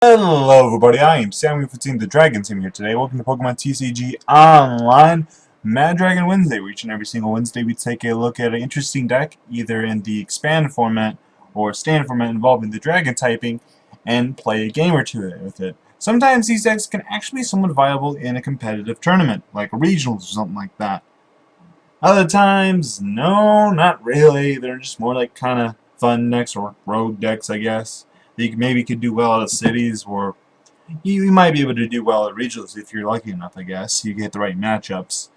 Hello everybody, I am Sam with the Dragon Team here today. Welcome to Pokemon TCG Online Mad Dragon Wednesday. Where each and every single Wednesday we take a look at an interesting deck, either in the expand format or standard format involving the dragon typing, and play a game or two with it. Sometimes these decks can actually be somewhat viable in a competitive tournament, like regionals or something like that. Other times, no, not really. They're just more like kind of fun decks or road decks, I guess. You maybe could do well at cities, or you might be able to do well at regionals if you're lucky enough, I guess. You get the right matchups.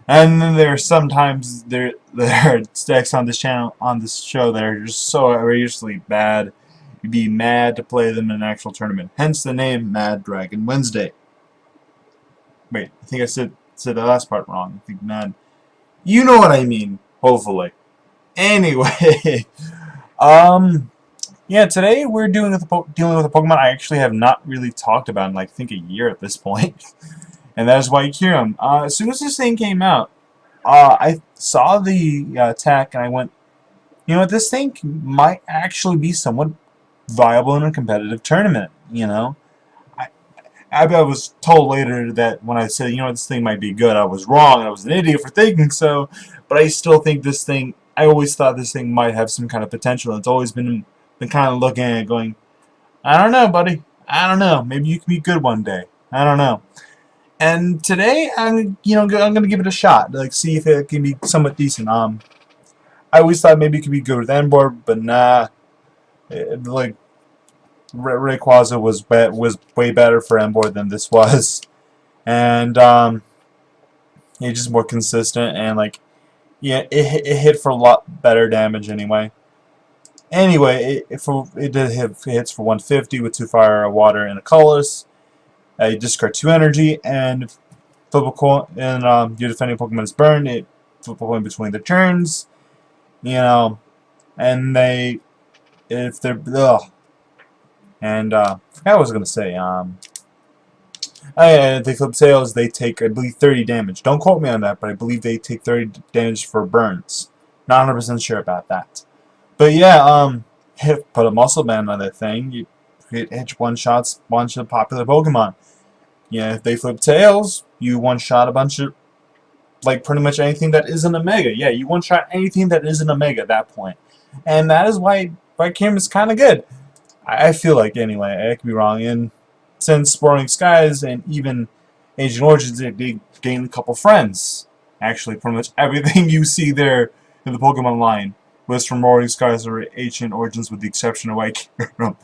And then there are sometimes there are decks on this channel, on this show, that are just so outrageously bad. You'd be mad to play them in an actual tournament. Hence the name Mad Dragon Wednesday. Wait, I think I said the last part wrong. I think Mad. You know what I mean, hopefully. Anyway, yeah, today we're dealing with a Pokemon I actually have not really talked about in, like, I think a year at this point, and that is White Kyurem. As soon as this thing came out, I saw the attack, and I went, you know what, this thing might actually be somewhat viable in a competitive tournament, you know? I was told later that when I said, you know what, this thing might be good, I was wrong. I was an idiot for thinking so, but I still think this thing, I always thought this thing might have some kind of potential. It's always been kind of looking at it going, I don't know, buddy. I don't know. Maybe you can be good one day. I don't know. And today, I'm gonna give it a shot, like see if it can be somewhat decent. I always thought maybe it could be good with Ember, but nah. Like Rayquaza was way better for Ember than this was, and it's just more consistent and like yeah, it hit for a lot better damage anyway. Anyway, it did hits for 150 with 2 fire, a water, and a colorless. You discard 2 energy, and flip a coin, and your defending Pokemon is burned. It flip a coin between the turns, you know, and if they're and I forgot what I was gonna say. If they flip tails, they take, I believe, 30 damage. Don't quote me on that, but I believe they take 30 damage for burns. Not 100% sure about that. But yeah, put a muscle band on that thing. You hit one-shots a bunch of popular Pokemon. Yeah, if they flip tails, you one-shot a bunch of, like, pretty much anything that isn't a Mega. Yeah, you one-shot anything that isn't a Mega at that point. And that is why Kyurem is kind of good. I feel like, anyway. I could be wrong. And since Roaring Skies and even Ancient Origins, they gained a couple friends. Actually, pretty much everything you see there in the Pokemon line was from Roaring Skies or Ancient Origins, with the exception of White Kyurem.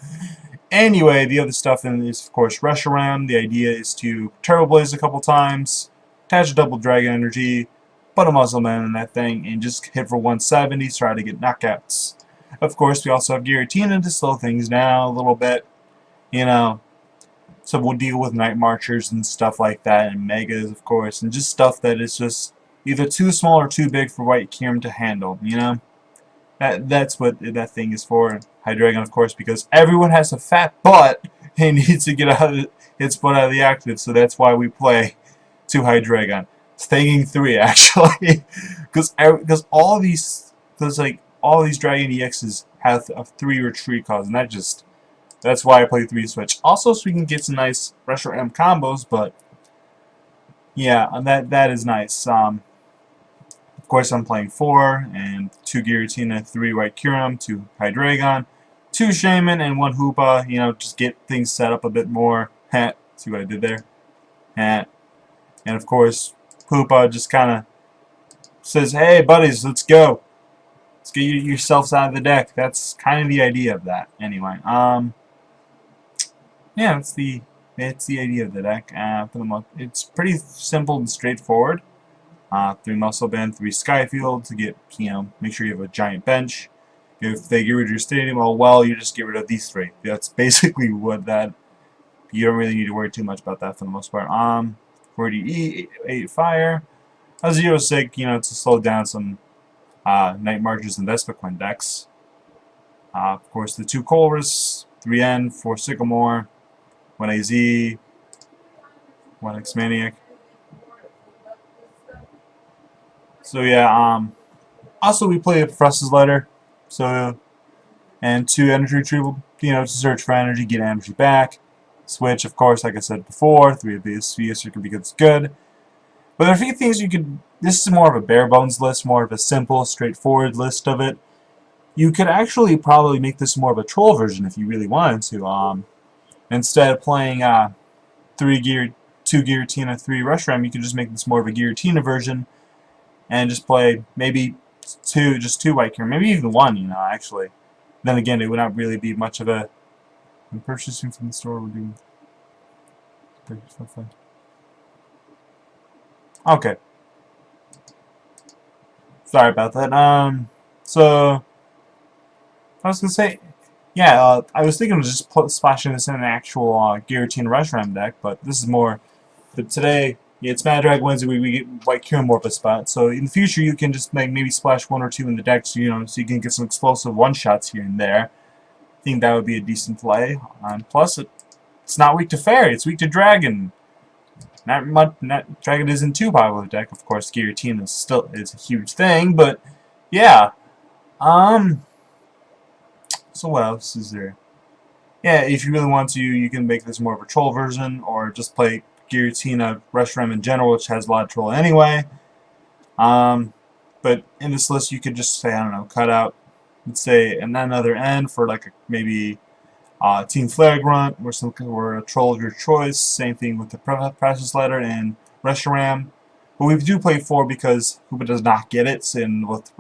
Anyway, the other stuff is, of course, Reshiram. The idea is to Turbo Blaze a couple times, attach a double Dragon Energy, put a Muzzle Man in that thing, and just hit for 170, try to get knockouts. Of course, we also have Giratina to slow things down a little bit, you know. So we'll deal with Night Marchers and stuff like that, and Megas, of course, and just stuff that is just either too small or too big for White Kyurem to handle, you know. That's what that thing is for. Hydreigon, of course, because everyone has a fat butt and needs to get its butt out of the active, so that's why we play 2 Hydreigon. Thinking 3 actually, because all these Dragon EXs have a 3 retreat cost, and that's why I play 3 switch. Also, so we can get some nice Reshiram combos, but yeah, that is nice. Of course, I'm playing 4, and 2 Giratina, 3 White Kyurem, 2 Hydreigon, 2 Shaman, and 1 Hoopa, you know, just get things set up a bit more. See what I did there? And of course, Hoopa just kind of says, hey, buddies, let's go. Let's get yourselves out of the deck. That's kind of the idea of that. Anyway, yeah, it's the idea of the deck. For the most, it's pretty simple and straightforward. 3 Muscle Band, 3 Skyfield to get, you know, make sure you have a giant bench. If they get rid of your stadium, oh well, you just get rid of these 3. That's basically what that. You don't really need to worry too much about that for the most part. 40 E, 8 Fire, a 0-6, you know, to slow down some Night Marchers and Vespiquen decks. Of course, the 2 Colress, 3 N, 4 Sycamore, 1 AZ, 1 X-Maniac. So yeah, also we play a Professor's Letter, so and 2 Energy Retrieval, to search for energy, get energy back. Switch, of course, like I said before, 3 of these spheres could be good. But there are a few things you could. This is more of a bare bones list, more of a simple, straightforward list of it. You could actually probably make this more of a troll version if you really wanted to. Instead of playing 2 Giratina, 3 Reshiram, you could just make this more of a Giratina version and just play maybe just two White Kyurem, maybe even one, actually. Then again, it would not really be much of a... I'm purchasing from the store, we're doing... Okay. Sorry about that. So... I was gonna say... Yeah, I was thinking of just splashing this in an actual Giratina Reshiram deck, but this is more... But today, yeah, it's Mad Dragon Wednesday, we get White Kyurem more of a spot. So in the future, you can just maybe splash 1 or 2 in the deck, so so you can get some explosive one-shots here and there. I think that would be a decent play. Plus, it's not weak to Fairy, it's weak to Dragon. Dragon isn't too popular deck, of course. Giratina is a huge thing, but yeah. So what else is there? Yeah, if you really want to, you can make this more of a troll version, or just play Giratina Reshiram in general, which has a lot of troll anyway. But in this list, you could just say, I don't know, cut out, let's say, another end for like maybe Team Flagrant, or a troll of your choice. Same thing with the Precious Letter and Reshiram. But we do play 4 because Hoopa does not get it, and with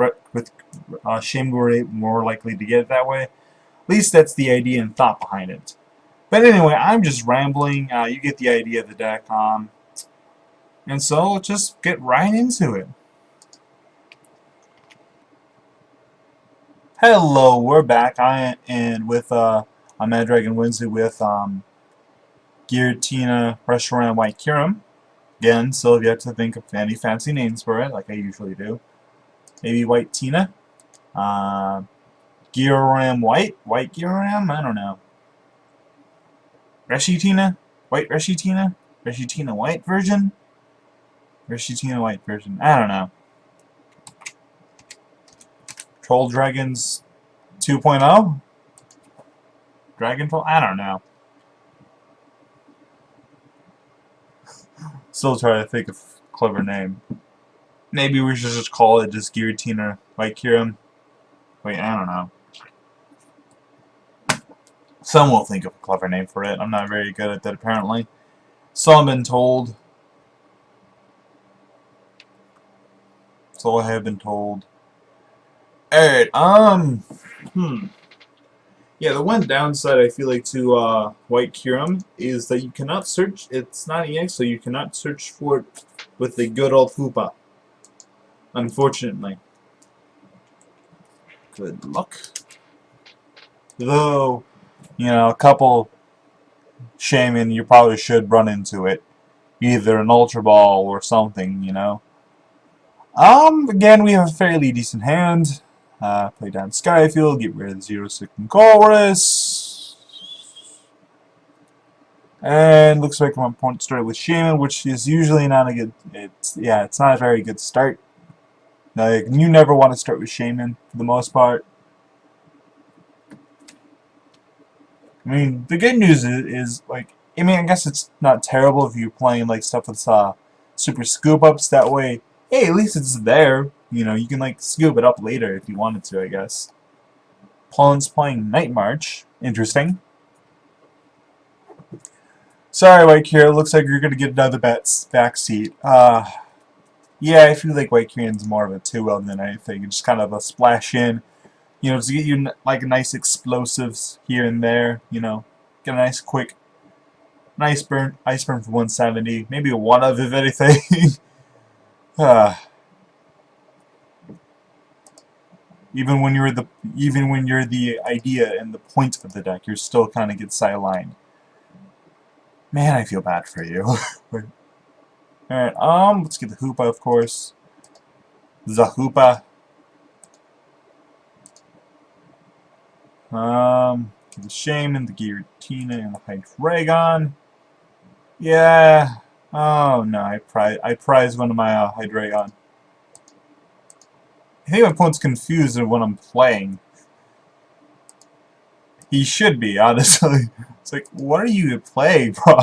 Shame we're more likely to get it that way. At least that's the idea and thought behind it. But anyway, I'm just rambling. You get the idea of the deck. And so let's just get right into it. Hello, we're back. And with on Mad Dragon Wednesday with Giratina, Reshiram, White Kyurem. Again, still have yet to think of any fancy names for it, like I usually do. Maybe White Tina. Gyurem White Gyurem? I don't know. Reshitina? White Reshitina? Reshitina White version? Reshitina White version. I don't know. Troll Dragons 2.0? Dragon Troll? I don't know. Still trying to think of a clever name. Maybe we should just call it just Giratina White Kyurem. Wait, I don't know. Some will think of a clever name for it. I'm not very good at that, apparently. So I've been told. So I have been told. Alright, yeah, the one downside I feel like to White Kyurem is that you cannot search. It's not EX, so you cannot search for it with the good old Hoopa. Unfortunately. Good luck. Though, a couple Shaman, you probably should run into it. Either an Ultra Ball or something, Again, we have a fairly decent hand. Play down Skyfield, get rid of the 0-6 and Chorus. And looks like my opponent started with Shaman, which is usually not a good... it's not a very good start. Like, you never want to start with Shaman, for the most part. I mean, the good news is like, I guess it's not terrible if you're playing, like, stuff with, super scoop-ups, that way, hey, at least it's there. You can, like, scoop it up later if you wanted to, I guess. Opponent's playing Night March. Interesting. Sorry, White Kyurem, looks like you're gonna get another backseat. Yeah, I feel like White Kyurem's more of a 2L than anything. It's just kind of a splash in. To get you, like, nice explosives here and there, get a nice quick, ice burn for 170, maybe a 1-of if anything. Even when you're the idea and the point of the deck, you're still kind of get sidelined. Man, I feel bad for you. Alright, let's get the Hoopa, of course. The Hoopa. Get the Shaman, the Giratina, and the Hydreigon. Yeah. Oh no, I prize one of my Hydreigon. I think my opponent's confused of what I'm playing. He should be, honestly. It's like, what are you playing, bro?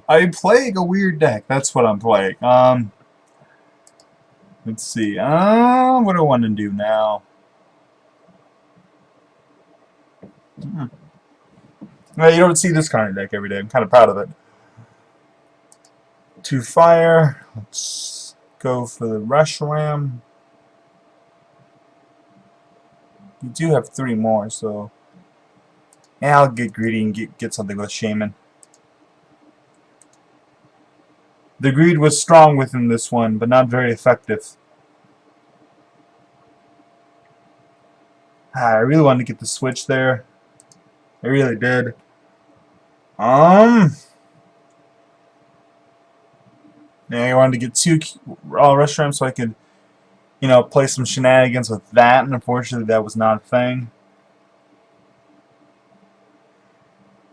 I'm playing a weird deck. That's what I'm playing. Let's see. What do I want to do now? Well, you don't see this kind of deck every day. I'm kind of proud of it. 2 fire. Let's go for the Reshiram. You do have 3 more, so yeah, I'll get greedy and get something with Shaman. The greed was strong within this one, but not very effective. I really wanted to get the switch there. I really did. Yeah, I wanted to get 2 Reshiram so I could, you know, play some shenanigans with that, and unfortunately that was not a thing.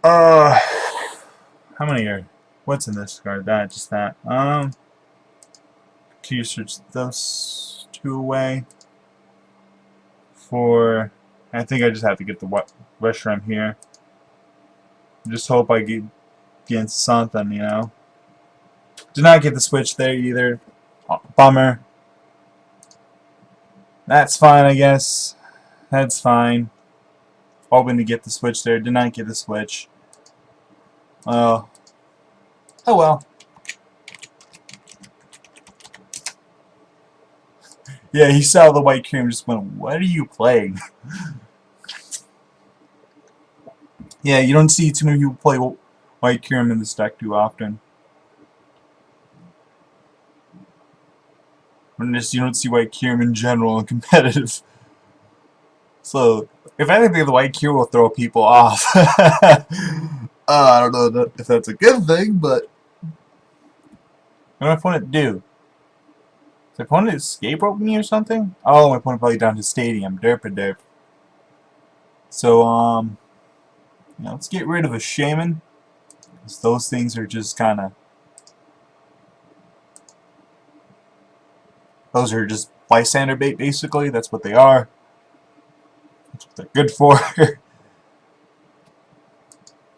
How many are... What's in this card? That, just that. Can you search those 2 away? For... I think I just have to get the Reshiram here. Just hope I get something, you know. Did not get the switch there either. Oh, bummer. That's fine, I guess. That's fine. Hoping to get the switch there. Did not get the switch. Oh. Oh well. Yeah, he saw the White Kyurem and just went, what are you playing? Yeah, you don't see too many people play White Kyurem in this deck too often. And just, you don't see White Kyurem in general in competitive. So, if anything, the White Kyurem will throw people off. I don't know if that's a good thing, but what did my opponent do? Did my opponent escape rope me or something? Oh, my opponent probably down to stadium. Derp. So, yeah, let's get rid of a Shaman. Because those things are just kind of... Those are just bystander bait, basically. That's what they are. That's what they're good for.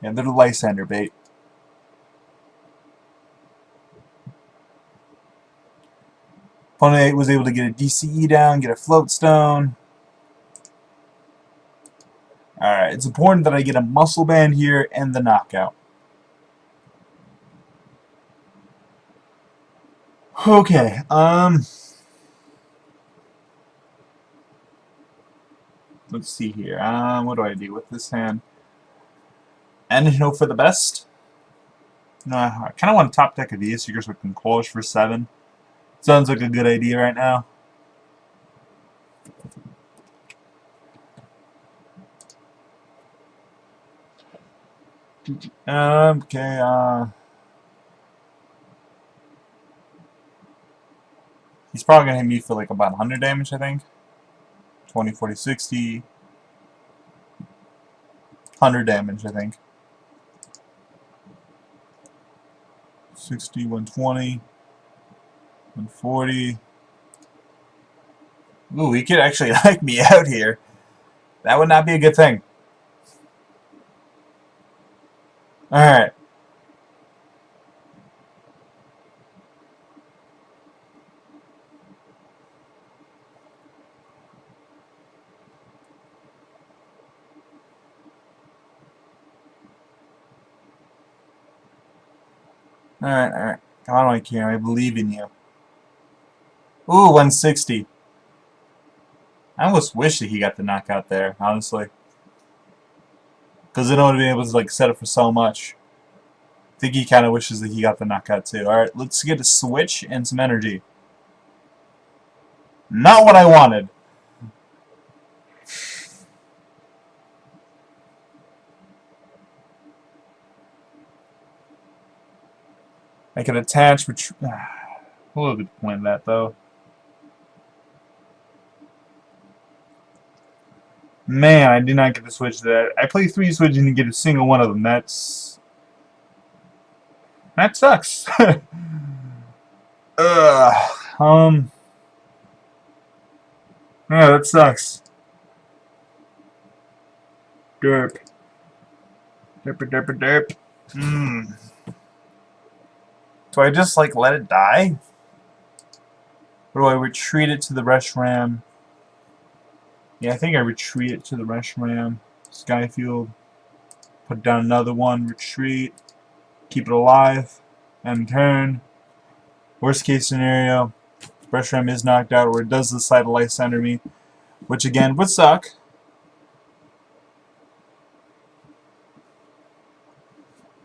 Yeah, they're the Lysander bait. Opponent was able to get a DCE down, get a float stone. Alright, it's important that I get a muscle band here and the knockout. Okay, let's see here. What do I do with this hand? And hope for the best. No, I kind of want to top deck a Dia Seekers with Concourse for 7. Sounds like a good idea right now. Okay, he's probably going to hit me for like about 100 damage, I think. 20, 40, 60. 100 damage, I think. 60, 120, 140. Ooh, he could actually knock me out here. That would not be a good thing. Alright. Alright. Come on, White Kyurem, I believe in you. Ooh, 160. I almost wish that he got the knockout there, honestly. Because then I would have been able to like set it for so much. I think he kind of wishes that he got the knockout too. Alright, let's get a switch and some energy. Not what I wanted. I can attach, which... a little bit point that, though. Man, I did not get the switch that. I played 3 switches and didn't get a single one of them. That sucks. Yeah, that sucks. derp. Derp derp derp. Do I just like let it die? Or do I retreat it to the Reshiram? Yeah, I think I retreat it to the Reshiram. Skyfield. Put down another one. Retreat. Keep it alive. End turn. Worst case scenario. Reshiram is knocked out, or it does decide to Life Center me, which again would suck.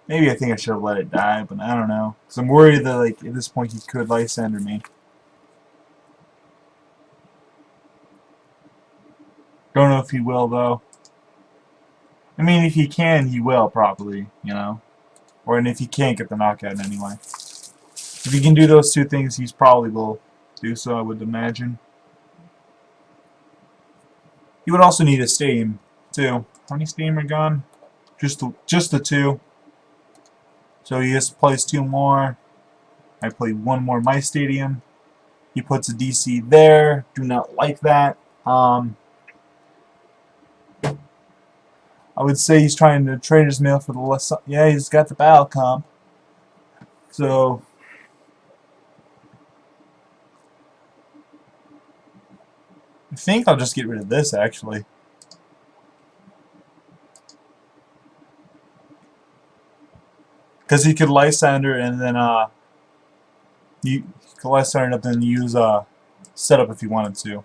Maybe I think I should have let it die, but I don't know. Because I'm worried that, like, at this point he could Life Center me. Don't know if he will, though. I mean, if he can, he will, probably, you know? Or and if he can't get the knockout anyway. If he can do those two things, he's probably will do so, I would imagine. He would also need a stadium, too. How many stadium are gone? Just the two. So he just plays two more. I play one more my stadium. He puts a DC there. Do not like that. I would say he's trying to trade his mail for the less. Yeah, he's got the battle comp. So I think I'll just get rid of this actually. Because he could Lysander and then you could Lysander up and use setup if you wanted to.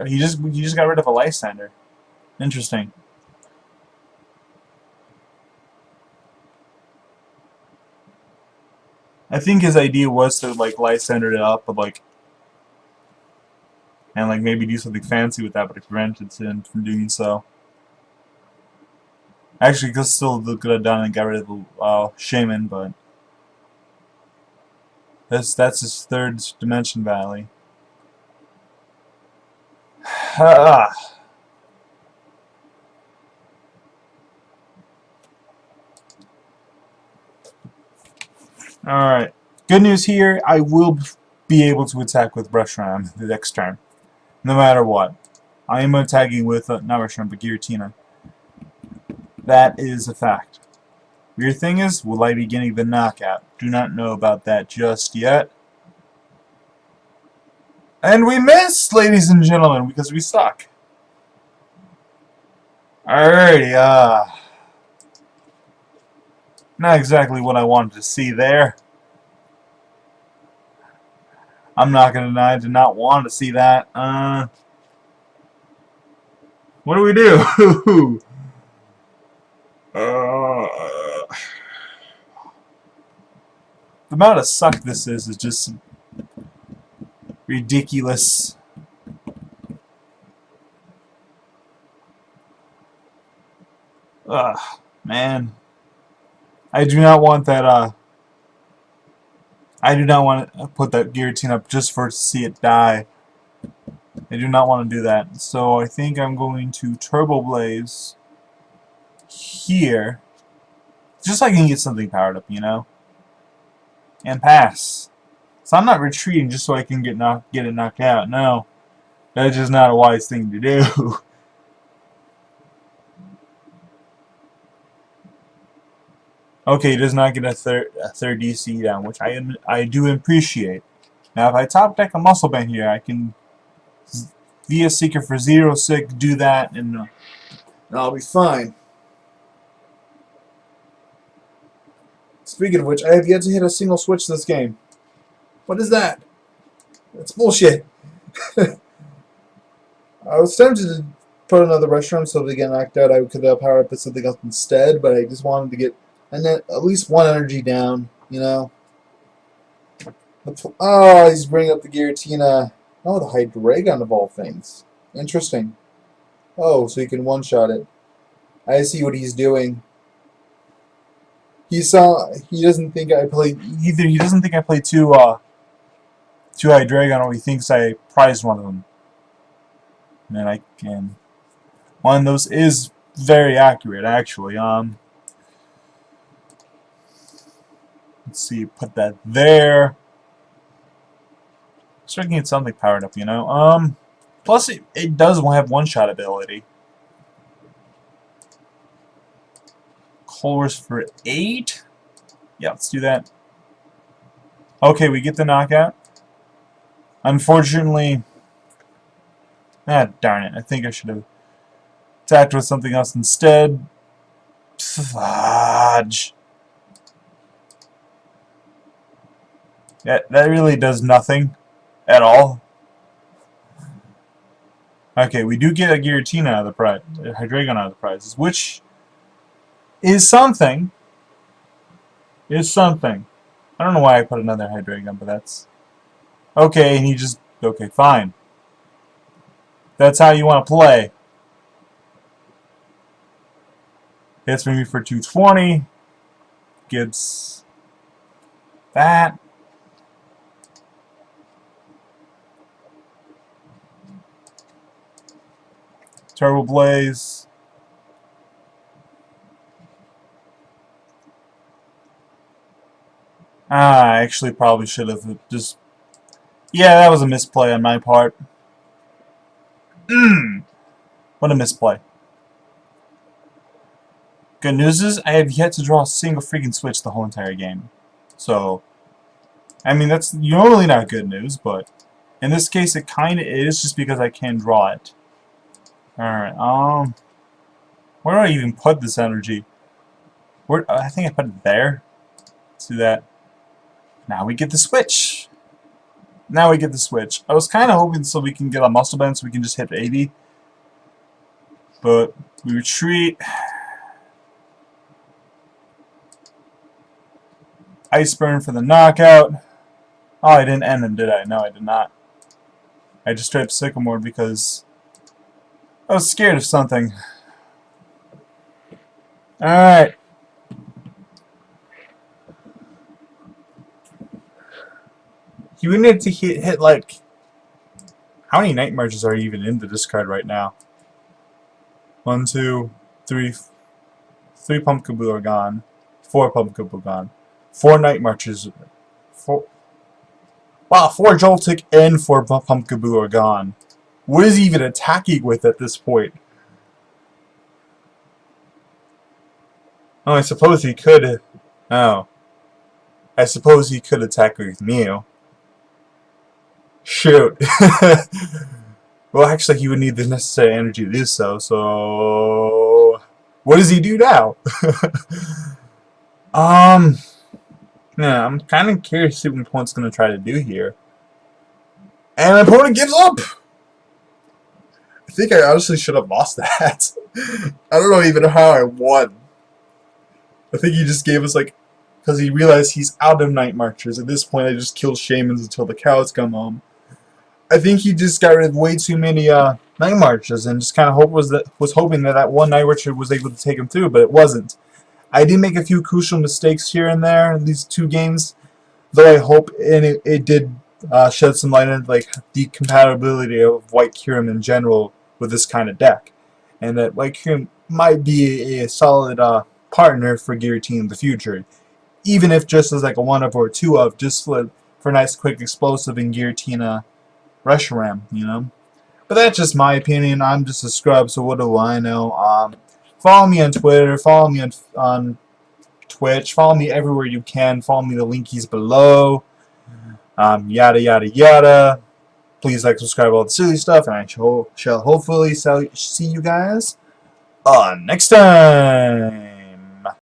You just got rid of a Lysander. Interesting. I think his idea was to like Lysander it up, but like and like maybe do something fancy with that, but it prevented him from doing so. Actually, could still could have done and got rid of the Shaman, but that's his third dimension valley. Alright. Good news here, I will be able to attack with Reshiram the next turn. No matter what. I am attacking with, not Reshiram, but Giratina. That is a fact. Weird thing is, will I be getting the knockout? Do not know about that just yet. And we missed, ladies and gentlemen, because we suck. Alrighty, not exactly what I wanted to see there. I'm not gonna deny I did not want to see that. What do we do? The amount of suck this is just ridiculous. Ugh, man. I do not want that, I do not want to put that guillotine up just for to see it die. I do not want to do that. So I think I'm going to Turbo Blaze here. Just so I can get something powered up, you know? And pass. So I'm not retreating just so I can get it knocked out. No. That's just not a wise thing to do. Okay, he does not get a third DC down, which I do appreciate. Now, if I top deck a Muscle Band here, I can via Seeker for 0-6 do that, and I'll be fine. Speaking of which, I have yet to hit a single switch this game. What is that? That's bullshit. I was tempted to put another Reshiram so if they get knocked out, I could power up with something else instead, but I just wanted to get at least one energy down, you know. Oh, he's bringing up the Giratina. Oh, the Hydreigon of all things. Interesting. Oh, so you can one-shot it. I see what he's doing. He doesn't think I play either. He doesn't think I play two Hydreigon, or he thinks I prized one of them. And I can. One of those is very accurate, actually. Let's see, put that there. So I can get something powered up, you know. Plus, it does have one-shot ability. Course for 8? Yeah, let's do that. Okay, we get the knockout. Unfortunately... Ah, darn it. I think I should have attacked with something else instead. Fudge. Yeah, that really does nothing at all. Okay, we do get a Giratina out of the prize, a Hydreigon out of the prizes, which is something. Is something. I don't know why I put another Hydreigon, but that's okay. And he just okay, fine. That's how you want to play. Hits me for 220. Gets that. Turbo Blaze. I actually probably should have just... Yeah, that was a misplay on my part. What a misplay. Good news is, I have yet to draw a single freaking switch the whole entire game. So, I mean, that's normally not good news, but in this case it kinda is just because I can draw it. Alright, where do I even put this energy? Where, I think I put it there. Let's do that. Now we get the switch. Now we get the switch. I was kind of hoping so we can get a muscle band so we can just hit 80. But we retreat. Ice Burn for the knockout. Oh, I didn't end him, did I? No, I did not. I just straight up Sycamore because I was scared of something. Alright. You would need to hit like... How many Night Marches are even in the discard right now? 1, 2, 3... 3 Pumpkaboo are gone. 4 Pumpkaboo gone. 4 Night Marches... 4... Wow, 4 Joltik and 4 Pumpkaboo are gone. What is he even attacking with at this point? Oh, I suppose he could... Oh. I suppose he could attack with Mew. Shoot. Well, actually, he would need the necessary energy to do so, so... What does he do now? Yeah, I'm kind of curious to see what my opponent's going to try to do here. And my opponent gives up! I think I honestly should have lost that. I don't know even how I won. I think he just gave us, like... Because he realized he's out of Night Marchers. At this point, I just killed Shamans until the cows come home. I think he just got rid of way too many Night Marches and just kind of was hoping that that one Night Marcher was able to take him through, but it wasn't. I did make a few crucial mistakes here and there in these 2 games, though I hope it did shed some light on like the compatibility of White Kyurem in general with this kind of deck, and that White Kyurem might be a solid partner for Giratina in the future, even if just as like a 1-of or 2-of, just for nice quick explosive in Giratina Reshiram, you know. But that's just my opinion. I'm just a scrub, so what do I know? Follow me on Twitter, follow me on Twitch, follow me everywhere you can, follow me, the linkies below, yada yada yada. Please like, subscribe, all the silly stuff, and I shall hopefully see you guys next time.